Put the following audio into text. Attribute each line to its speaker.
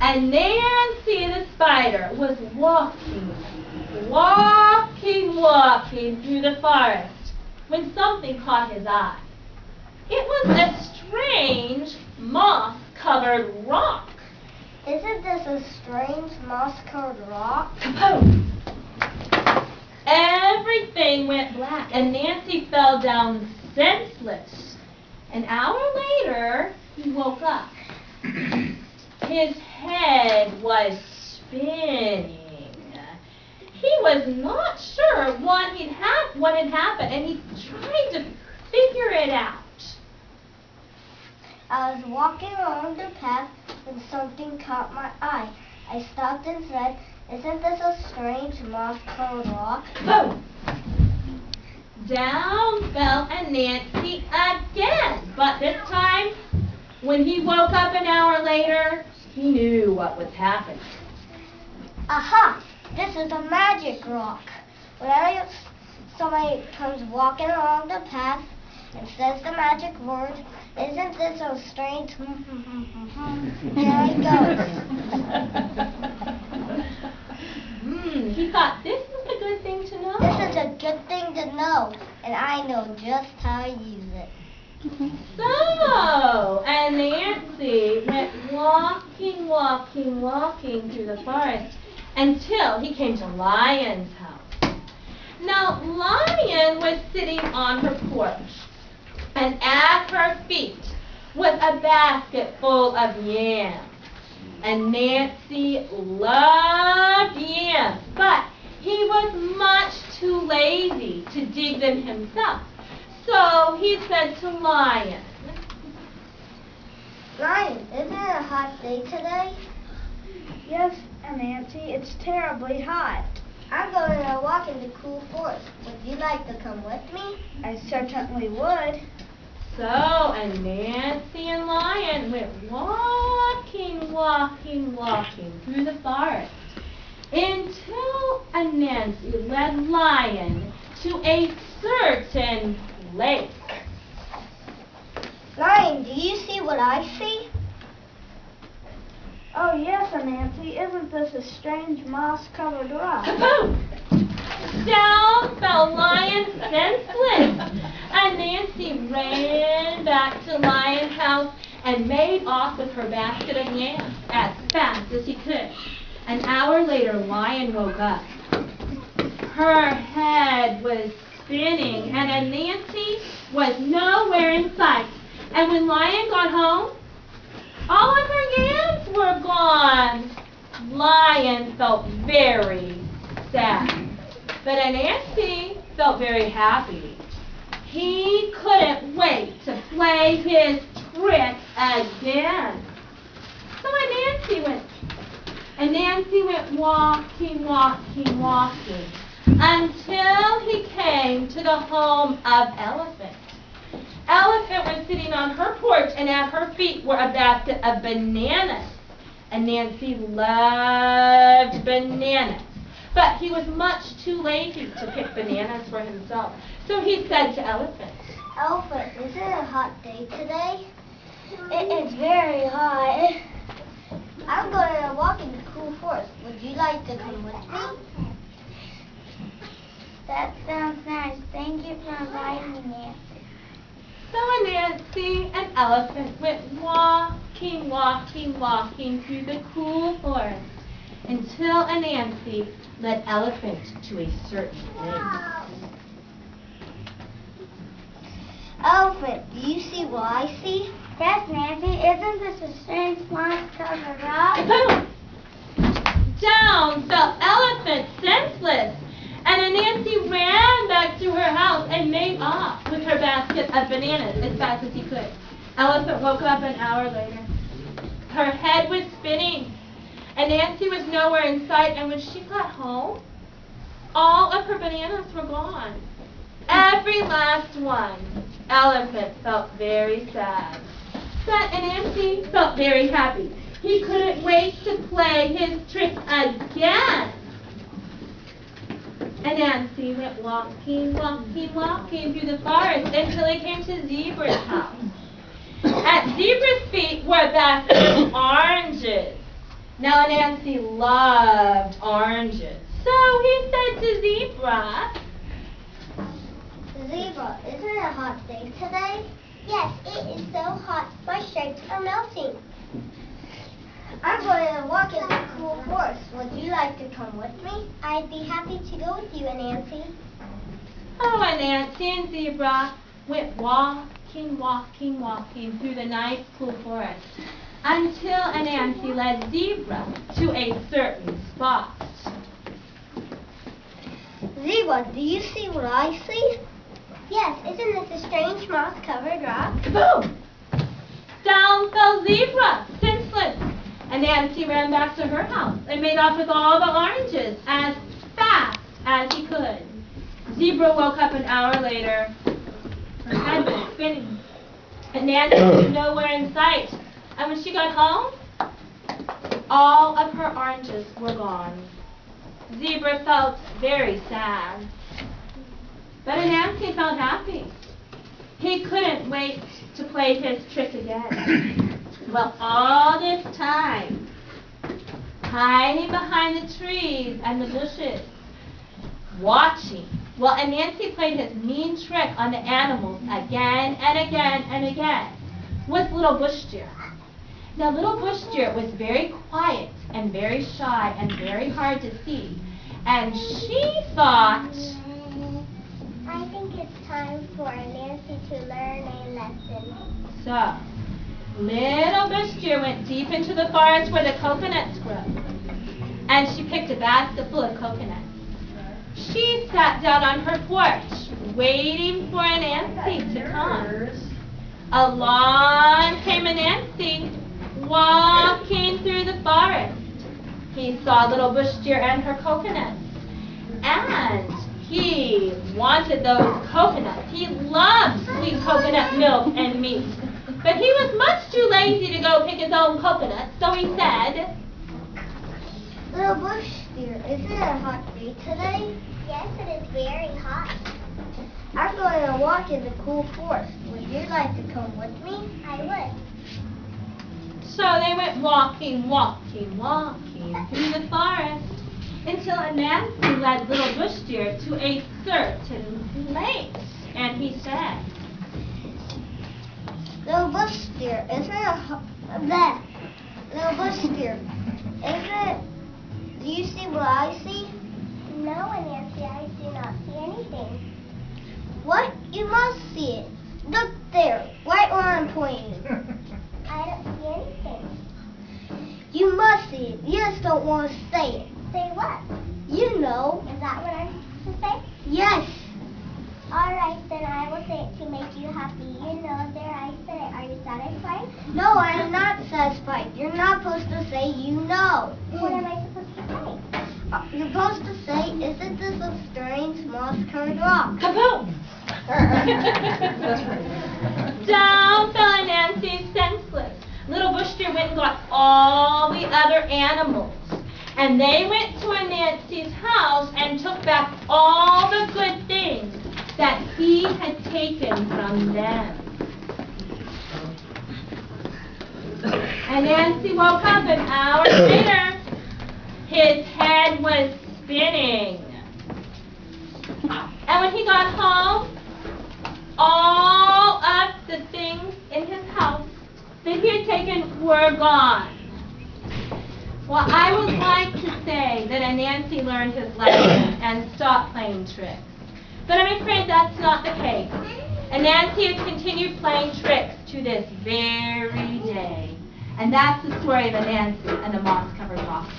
Speaker 1: And Nancy the Spider was walking through the forest when something caught his eye. It was a strange moss-covered rock.
Speaker 2: Isn't this a strange moss-covered rock?
Speaker 1: Kapoom! Everything went black, and Nancy fell down senseless. An hour later, he woke up. His head was spinning. He was not sure what had happened, and he tried to figure it out.
Speaker 2: I was walking along the path when something caught my eye. I stopped and said, "Isn't this a strange moss-covered rock?"
Speaker 1: Boom! Down fell Anansi again. But this time, when he woke up an hour later, he knew what was happening.
Speaker 2: Aha! This is a magic rock. Whenever somebody comes walking along the path and says the magic word, "Isn't this a strange?" There it goes.
Speaker 1: He thought this was a good thing to know.
Speaker 2: This is a good thing to know, and I know just how to use it.
Speaker 1: So, and Nancy went walking through the forest until he came to Lion's house. Now, Lion was sitting on her porch, and at her feet was a basket full of yams. And Nancy loved yams, but he was much too lazy to dig them himself. So he said to Lion,
Speaker 2: "Lion, isn't it a hot day today?"
Speaker 3: Yes, Anansi, it's terribly hot.
Speaker 2: "I'm going on a walk in the cool forest. Would you like to come with me?"
Speaker 3: I certainly would.
Speaker 1: So Anansi and Lion went walking through the forest until Anansi led Lion to a certain lake.
Speaker 2: "Lion, do you see what I see?"
Speaker 3: Oh yes, Anansi, isn't this a strange moss-covered rock?
Speaker 1: Kaboom! Down fell Lion senseless. And Nancy ran back to Lion's house and made off with her basket of yams as fast as he could. An hour later, Lion woke up. Her head was spinning, and Anansi was nowhere in sight. And when Lion got home, all of her yams were gone. Lion felt very sad, but Anansi felt very happy. He couldn't wait to play his trick again. So Anansi went walking until he came to the home of Elephant. Elephant was sitting on her porch, and at her feet were a basket of bananas. Anansi loved bananas, but he was much too lazy to pick bananas for himself. So he said to Elephant,
Speaker 2: "Elephant, is it a hot day today?" "It is very hot. I'm going on a walk in the cool forest. Would you like to come with me?"
Speaker 3: That sounds nice. Thank you for inviting me, Nancy.
Speaker 1: So Anansi and Elephant went walking through the cool forest until Anansi led Elephant to a certain lake.
Speaker 2: "Elephant, do you see what I see?"
Speaker 3: Yes, Nancy, isn't this a strange moss-covered rock?
Speaker 1: Boom! Down fell Elephant senseless, and Anansi ran back to her house and made off with her basket of bananas as fast as he could. Elephant woke up an hour later. Her head was spinning. Anansi was nowhere in sight, and when she got home, all of her bananas were gone. Every last one. Elephant felt very sad. But Anansi felt very happy. He couldn't wait to play his trick again. Anansi went walking through the forest until he came to Zebra's house. At Zebra's feet were a basket of oranges. Now Anansi loved oranges, so he said to Zebra,
Speaker 2: Zebra, isn't it a hot day today? Yes, it is so hot. My stripes are melting. I'm going to walk in the cool forest. Would you like to come with me? I'd be happy to go with you, Anansi.
Speaker 1: oh, Anansi and Zebra went walking through the nice cool forest until Anansi led Zebra to a certain spot.
Speaker 2: Zebra, do you see what I see? Yes, isn't this a strange moss-covered rock?
Speaker 1: Kaboom! Down fell Zebra, senseless. Anansi ran back to her house and made off with all the oranges as fast as he could. Zebra woke up an hour later. Her head was spinning. Anansi was nowhere in sight. And when she got home, all of her oranges were gone. Zebra felt very sad. But Anansi felt happy. He couldn't wait to play his trick again. Well, all this time, hiding behind the trees and the bushes, watching, well, Anansi played his mean trick on the animals again and again and again with Little Bush Deer. Now, Little Bush Deer was very quiet and very shy and very hard to see. And she thought,
Speaker 2: I think it's time for Anansi to learn a lesson.
Speaker 1: so, Little Bush Deer went deep into the forest where the coconuts grow. And she picked a basket full of coconuts. She sat down on her porch, waiting for Anansi to come. Along came Anansi, walking through the forest. He saw Little Bush Deer and her coconuts, and he wanted those coconuts. He loved sweet coconut milk and meat, but he was much too lazy to go pick his own coconuts, so he said,
Speaker 2: Little Bush Deer, isn't it a hot day today? Yes, it is very hot. I'm going to walk in the cool forest. Would you like to come with me? I would.
Speaker 1: So they went walking through the forest until Anansi led Little Bush Deer to a certain place. And he said,
Speaker 2: Little Bush Deer, isn't it Little Bush Deer, isn't it? Do you see what I see? No, Anansi, I do not see anything. What? You must see it. Look there, right where I'm pointing. I don't see anything. You must see it. You just don't want to say it. Say what? You know. Is that what I'm supposed to say? Yes. All right, then I will say it to make you happy. You know, there I said it. Are you satisfied? No, I am not satisfied. You're not supposed to say you know. What am I supposed to say? You're supposed to say, isn't this a strange moss-covered rock?
Speaker 1: kaboom! Down fell Anansi senseless. Little Bush Deer went and got all the other animals. And they went to Anansi's house and took back all the good things that he had taken from them. Anansi woke up an hour later. His head was spinning. And when he got home, all of the things in his house that he had taken were gone. Well, I would like to say that Anansi learned his lesson and stopped playing tricks. But I'm afraid that's not the case. Anansi has continued playing tricks to this very day. And that's the story of Anansi and the moss-covered rock.